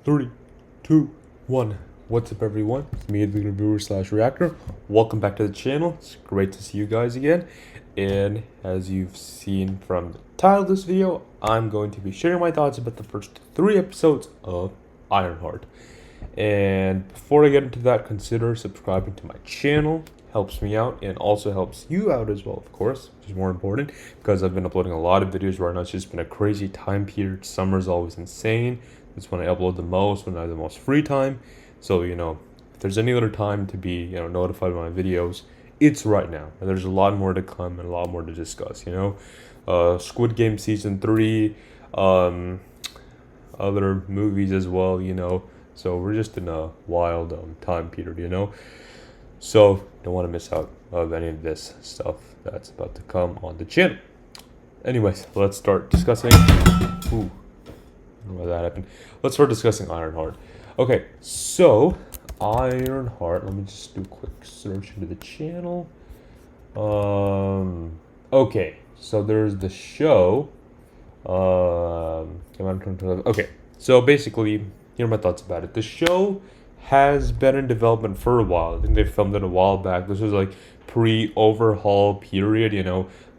Three, two, one. What's up, everyone? It's me, the reviewer slash reactor. Welcome back to the channel. It's great to see you guys again. And as you've seen from the title of this video, I'm going to be sharing my thoughts about the first 3 episodes of Ironheart. And before I get into that, consider subscribing to my channel. Helps me out and also helps you out as well, of course, which is more important because I've been uploading a lot of videos right now. It's just been a crazy time period. Summer's always insane. It's when I upload the most, when I have the most free time. So, if there's any other time to be, notified of my videos, it's right now. And there's a lot more to come and a lot more to discuss, Squid Game Season 3, other movies as well, So we're just in a wild time period, So don't want to miss out of any of this stuff that's about to come on the channel. Anyways, let's start discussing. Ooh, I don't know why that happened. Let's start discussing Ironheart. Okay, so Ironheart. Let me just do a quick search into the channel. Okay, so there's the show. Okay, so basically, here are my thoughts about it. The show has been in development for a while. I think they filmed it a while back. This was like pre-overhaul period,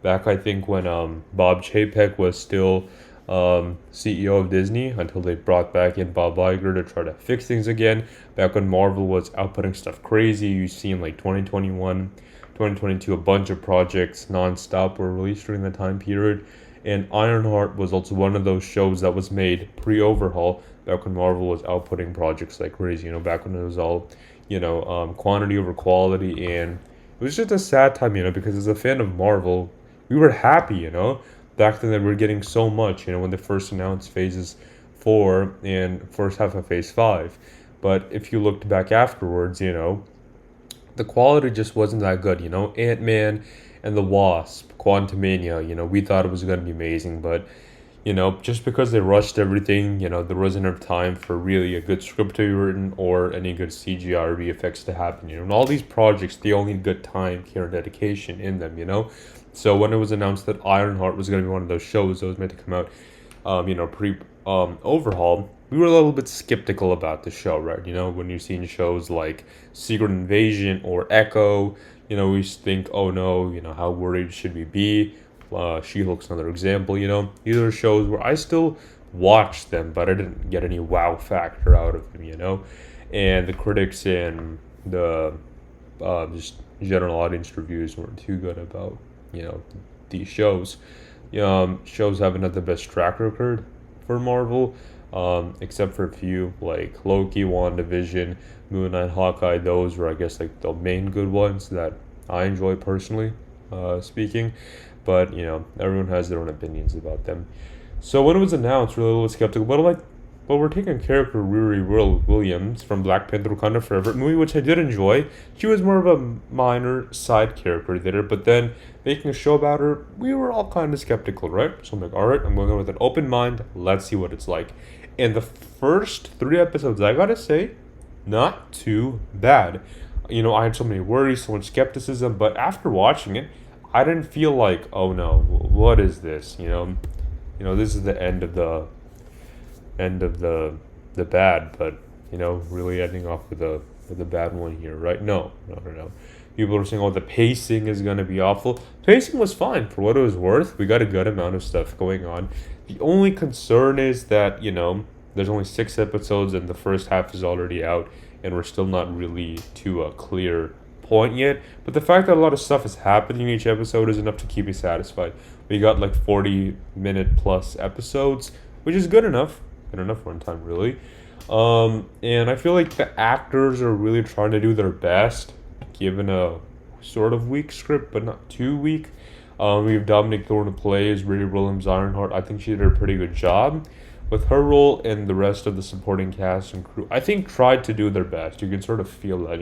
back I think when Bob Chapek was still CEO of Disney until they brought back in Bob Iger to try to fix things again. Back when Marvel was outputting stuff crazy, you've seen like 2021, 2022, a bunch of projects nonstop were released during that time period. And Ironheart was also one of those shows that was made pre-overhaul back when Marvel was outputting projects like crazy, back when it was all, quantity over quality. And it was just a sad time, because as a fan of Marvel, we were happy, back then that we were getting so much, when they first announced Phases 4 and first half of Phase 5. But if you looked back afterwards, the quality just wasn't that good, Ant-Man and the Wasp, Quantumania, we thought it was going to be amazing, but, just because they rushed everything, there wasn't enough time for really a good script to be written or any good CGI or VFX to happen, And all these projects, they all need good time, care, and dedication in them, So when it was announced that Ironheart was going to be one of those shows that was meant to come out, overhaul, we were a little bit skeptical about the show, right? When you're seeing shows like Secret Invasion or Echo, we think, oh no, how worried should we be? She-Hulk's another example, These are shows where I still watched them, but I didn't get any wow factor out of them, And the critics and the just general audience reviews weren't too good about, these shows. Shows haven't had the best track record for Marvel, except for a few like Loki, WandaVision, Moon Knight, Hawkeye. Those were, I guess, like the main good ones that I enjoy personally, speaking. But everyone has their own opinions about them. So when it was announced, we were a little skeptical. But we're taking character Riri Williams from Black Panther: Wakanda Forever movie, which I did enjoy. She was more of a minor side character there, but then making a show about her, we were all kind of skeptical, right? So I'm like, all right, I'm going in with an open mind. Let's see what it's like. And the first 3 episodes, I gotta say, not too bad. I had so many worries, so much skepticism, but after watching it, I didn't feel like, oh no, what is this? This is the end of the bad, but really ending off with a bad one here, right? No. People are saying, oh, the pacing is gonna be awful. Pacing was fine for what it was worth. We got a good amount of stuff going on. The only concern is that there's only 6 episodes and the first half is already out, and we're still not really to a clear point yet. But the fact that a lot of stuff is happening in each episode is enough to keep me satisfied. We got like 40-minute plus episodes, which is good enough. Good enough runtime, really. And I feel like the actors are really trying to do their best, given a sort of weak script, but not too weak. We have Dominic Thorne to play as Riri Williams Ironheart. I think she did a pretty good job with her role, and the rest of the supporting cast and crew, I think, tried to do their best. You can sort of feel that,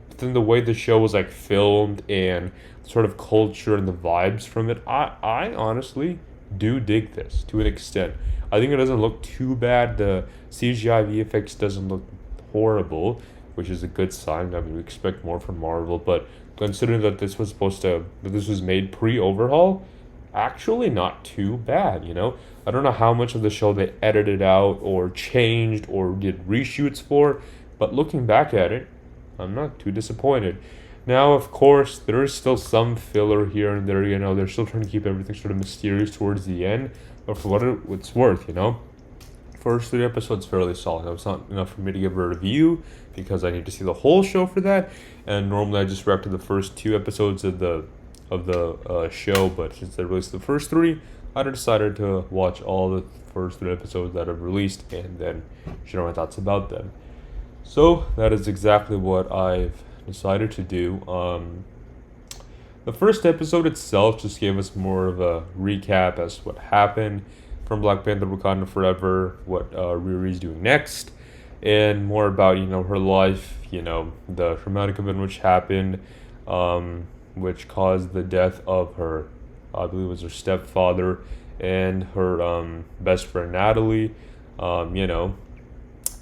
But then the way the show was like filmed and sort of culture and the vibes from it, I honestly do dig this to an extent. I think it doesn't look too bad. The CGI VFX doesn't look horrible, which is a good sign. I mean, we expect more from Marvel, but considering that this was made pre-overhaul, actually not too bad, you know? I don't know how much of the show they edited out or changed or did reshoots for, but looking back at it, I'm not too disappointed. Now, of course, there is still some filler here and there, you know, they're still trying to keep everything sort of mysterious towards the end, but for what it's worth, you know? First three episodes fairly solid. That was not enough for me to give a review because I need to see the whole show for that. And normally I just react to the first two episodes of the show, but since they released the first three, I decided to watch all the first three episodes that have released and then share my thoughts about them. So that is exactly what I've decided to do. The first episode itself just gave us more of a recap as to what happened from Black Panther Wakanda Forever, what Riri's doing next, and more about, you know, her life, you know, the traumatic event which happened, which caused the death of her, I believe it was her stepfather, and her best friend Natalie, you know.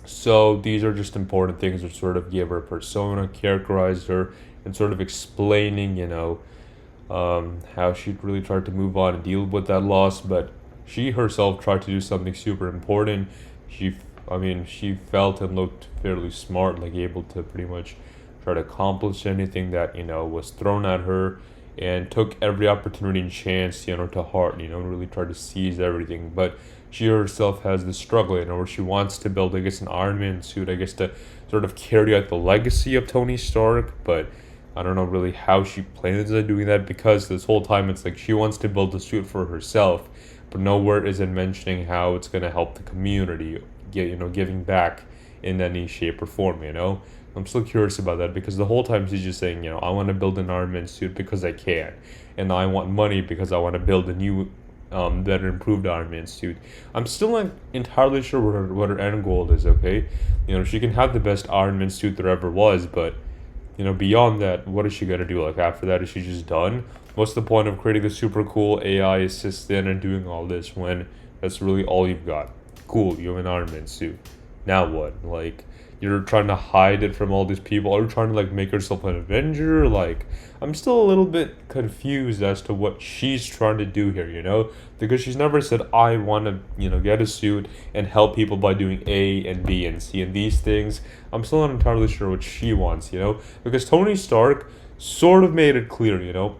So these are just important things that sort of give her persona, characterized her, and sort of explaining, you know, how she really tried to move on and deal with that loss, but she herself tried to do something super important. She felt and looked fairly smart, like able to pretty much try to accomplish anything that, you know, was thrown at her, and took every opportunity and chance, you know, to heart, you know, and really tried to seize everything. But she herself has this struggle, you know, where she wants to build, I guess, an Iron Man suit, I guess, to sort of carry out the legacy of Tony Stark, but I don't know really how she plans on doing that because this whole time it's like she wants to build a suit for herself, but nowhere is it mentioning how it's gonna help the community, get, you know, giving back in any shape or form, you know. I'm still curious about that because the whole time she's just saying, you know, I want to build an Iron Man suit because I can, and I want money because I want to build a new, better improved Iron Man suit. I'm still not entirely sure what her end goal is. Okay, you know, she can have the best Iron Man suit there ever was, but you know, beyond that, what is she gonna do? Like after that, is she just done? What's the point of creating a super cool AI assistant and doing all this when that's really all you've got? Cool, you have an Iron Man suit. Now what? Like, you're trying to hide it from all these people? Are you trying to like make yourself an Avenger? Like, I'm still a little bit confused as to what she's trying to do here, you know? Because she's never said, I want to, you know, get a suit and help people by doing A and B and C and these things. I'm still not entirely sure what she wants, you know? Because Tony Stark sort of made it clear, you know?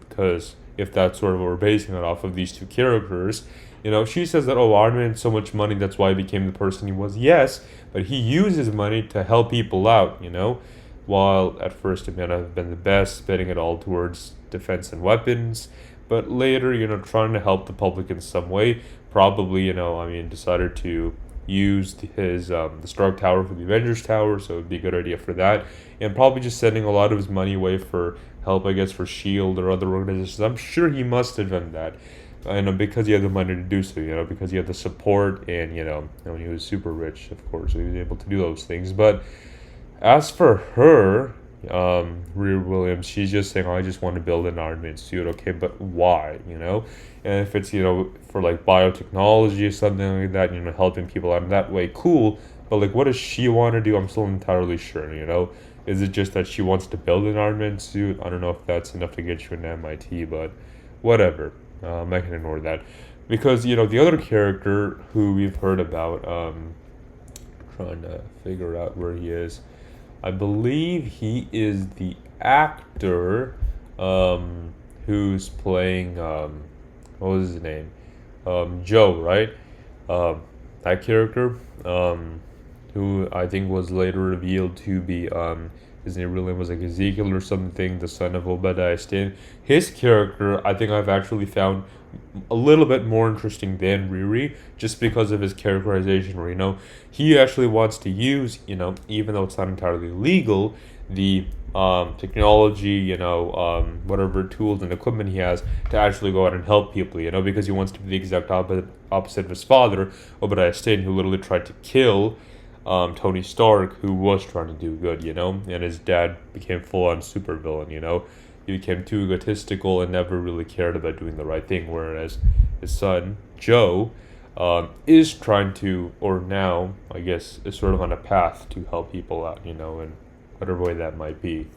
Because if that's sort of what we're basing it off of these two characters, you know, she says that, oh, Iron Man had so much money, that's why he became the person he was. Yes, but he used his money to help people out, you know? While at first it may not have been the best, spending it all towards defense and weapons, but later, you know, trying to help the public in some way, probably, you know, I mean, decided to use his, the Stark Tower for the Avengers Tower, so it would be a good idea for that, and probably just sending a lot of his money away for help, I guess, for S.H.I.E.L.D. or other organizations. I'm sure he must have done that. And because he had the money to do so, you know, because he had the support, and you know, he was super rich, of course, so he was able to do those things. But as for her, Rhea Williams, she's just saying, oh, I just want to build an Iron Man suit, okay, but why, you know? And if it's, you know, for like biotechnology or something like that, you know, helping people out in that way, cool. But like, what does she want to do? I'm still entirely sure, you know? Is it just that she wants to build an Iron Man suit? I don't know if that's enough to get you into MIT, but whatever. I can ignore that. Because, you know, the other character who we've heard about, trying to figure out where he is, I believe he is the actor who's playing, what was his name? Joe, right? That character, who I think was later revealed to be, his name really was like Ezekiel or something, the son of Obadiah Stane. His character, I think I've actually found a little bit more interesting than Riri, just because of his characterization, where, you know, he actually wants to use, you know, even though it's not entirely legal, the technology, you know, whatever tools and equipment he has to actually go out and help people, you know, because he wants to be the exact opposite of his father, Obadiah Stane, who literally tried to kill Tony Stark, who was trying to do good, you know, and his dad became full-on supervillain, you know. He became too egotistical and never really cared about doing the right thing, whereas his son, Joe, is trying to, or now, I guess, is sort of on a path to help people out, you know, in whatever way that might be.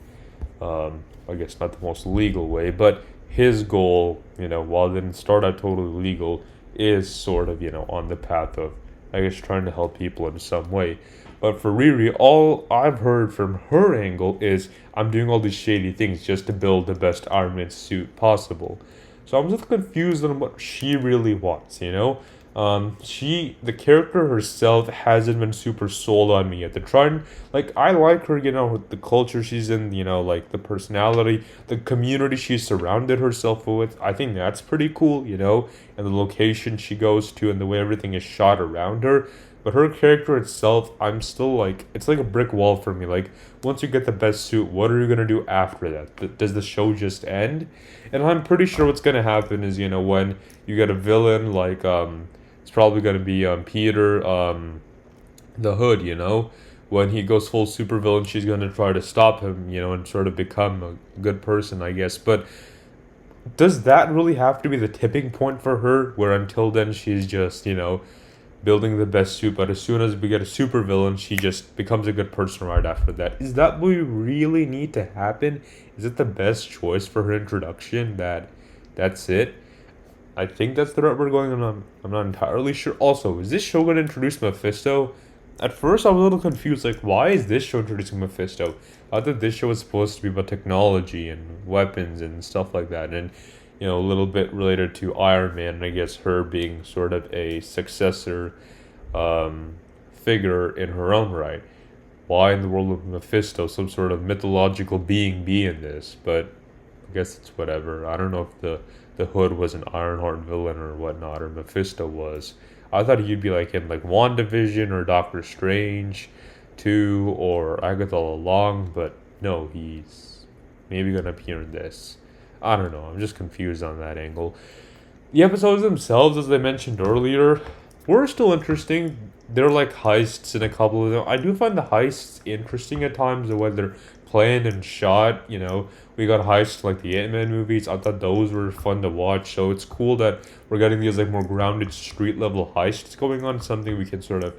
I guess not the most legal way, but his goal, while it didn't start out totally legal, is sort of, on the path of, I guess, trying to help people in some way. But for Riri, all I've heard from her angle is I'm doing all these shady things just to build the best Iron Man suit possible. So I'm just confused on what she really wants. The character herself hasn't been super sold on me yet. They're trying, like, I like her, the culture she's in, like the personality, the community she's surrounded herself with. I think that's pretty cool, and the location she goes to and the way everything is shot around her. But her character itself, I'm still like, it's like a brick wall for me. Like, once you get the best suit, what are you gonna do after that? Does the show just end? And I'm pretty sure what's gonna happen is, when you get a villain like, it's probably gonna be Peter, the Hood. When he goes full supervillain, she's gonna try to stop him, and sort of become a good person, I guess. But does that really have to be the tipping point for her? Where until then she's just, building the best suit, but as soon as we get a supervillain, she just becomes a good person right after that. Is that what we really need to happen? Is it the best choice for her introduction? That's it? I think that's the route we're going on. I'm not entirely sure. Also, is this show going to introduce Mephisto? At first, I was a little confused. Like, why is this show introducing Mephisto? I thought this show was supposed to be about technology and weapons and stuff like that, and a little bit related to Iron Man. And I guess her being sort of a successor figure in her own right. Why in the world would Mephisto, some sort of mythological being, be in this? But I guess it's whatever. I don't know if the Hood was an Ironheart villain or whatnot, or Mephisto was. I thought he'd be like in like WandaVision or Doctor Strange 2 or Agatha all along, but no, he's maybe gonna appear in this. I don't know. I'm just confused on that angle. The episodes themselves, as I mentioned earlier, were still interesting. They're like heists in a couple of them. I do find the heists interesting at times, the way they're planned and shot. We got heists like the Ant-Man movies. I thought those were fun to watch. So it's cool that we're getting these like more grounded street level heists going on. Something we can sort of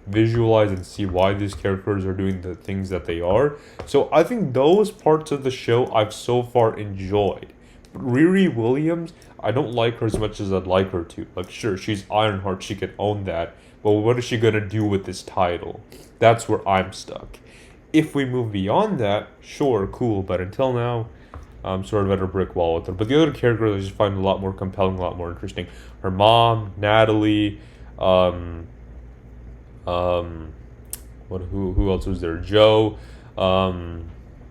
visualize and see why these characters are doing the things that they are. So I think those parts of the show I've so far enjoyed. Riri Williams, I don't like her as much as I'd like her to. Like, sure, she's Ironheart, she can own that. But what is she gonna do with this title? That's where I'm stuck. If we move beyond that, sure, cool. But until now, I'm sort of at a brick wall with her. But the other characters I just find a lot more compelling, a lot more interesting. Her mom, Natalie, who else was there? Joe,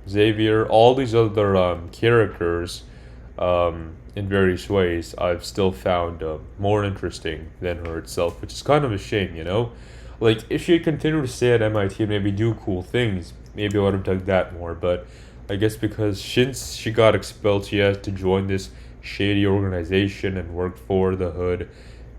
Xavier, all these other characters, in various ways, I've still found more interesting than her itself, which is kind of a shame. Like, if she had continued to stay at MIT and maybe do cool things, maybe I would have dug that more. But I guess because since she got expelled, she has to join this shady organization and work for the Hood.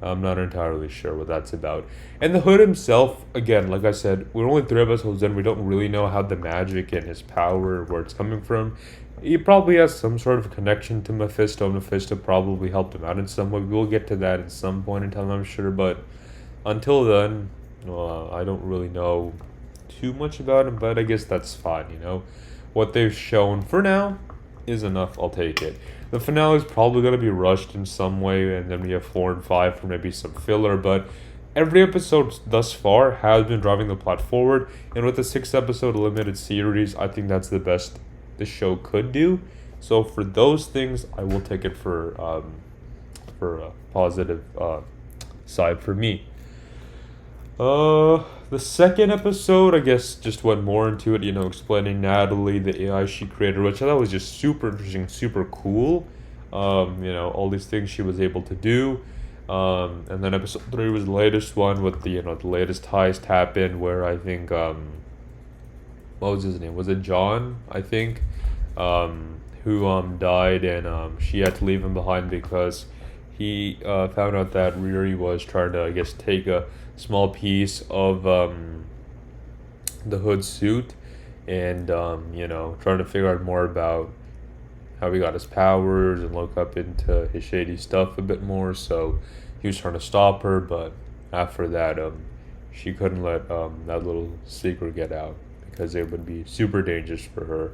I'm not entirely sure what that's about. And the Hood himself, again, like I said, we're only 3 episodes in. We don't really know how the magic and his power, where it's coming from. He probably has some sort of connection to Mephisto. Mephisto probably helped him out in some way. We'll get to that at some point in time, I'm sure. But until then, I don't really know too much about him. But I guess that's fine. What they've shown for now is enough. I'll take it. The finale is probably going to be rushed in some way, and then we have 4 and 5 for maybe some filler. But every episode thus far has been driving the plot forward. And with the 6 episode limited series, I think that's the best the show could do. So for those things, I will take it for a positive side for me. The second episode, I guess, just went more into it, explaining Natalie, the AI she created, which I thought was just super interesting, super cool. All these things she was able to do. And then episode 3 was the latest one with the latest heist happened where I think, what was his name? Was it John, I think? Who died, and she had to leave him behind because he found out that Riri was trying to, I guess, take a small piece of the Hood suit, and trying to figure out more about how he got his powers and look up into his shady stuff a bit more. So he was trying to stop her, but after that, she couldn't let that little secret get out because it would be super dangerous for her.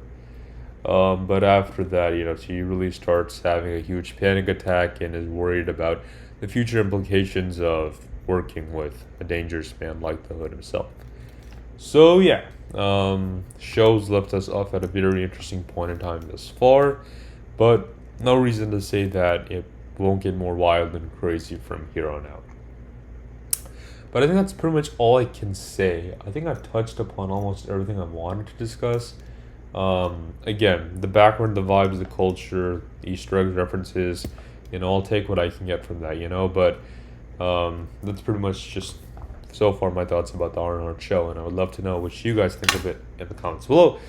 But after that, she really starts having a huge panic attack and is worried about the future implications of working with a dangerous man like the Hood himself. So yeah, show's left us off at a very interesting point in time thus far, but no reason to say that it won't get more wild and crazy from here on out. But I think that's pretty much all I can say. I think I've touched upon almost everything I wanted to discuss. Again, the background, the vibes, the culture, the Easter egg references, I'll take what I can get from that, but that's pretty much just so far my thoughts about the Ironheart show, and I would love to know what you guys think of it in the comments below.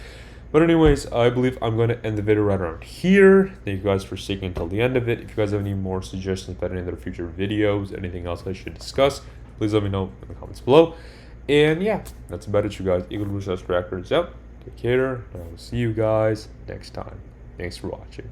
But anyways, I believe I'm going to end the video right around here. Thank you guys for sticking until the end of it. If you guys have any more suggestions about any other future videos, anything else I should discuss, please let me know in the comments below. And yeah, that's about it, you guys. Eagle Blue Trackers out. Take care, and I will see you guys next time. Thanks for watching.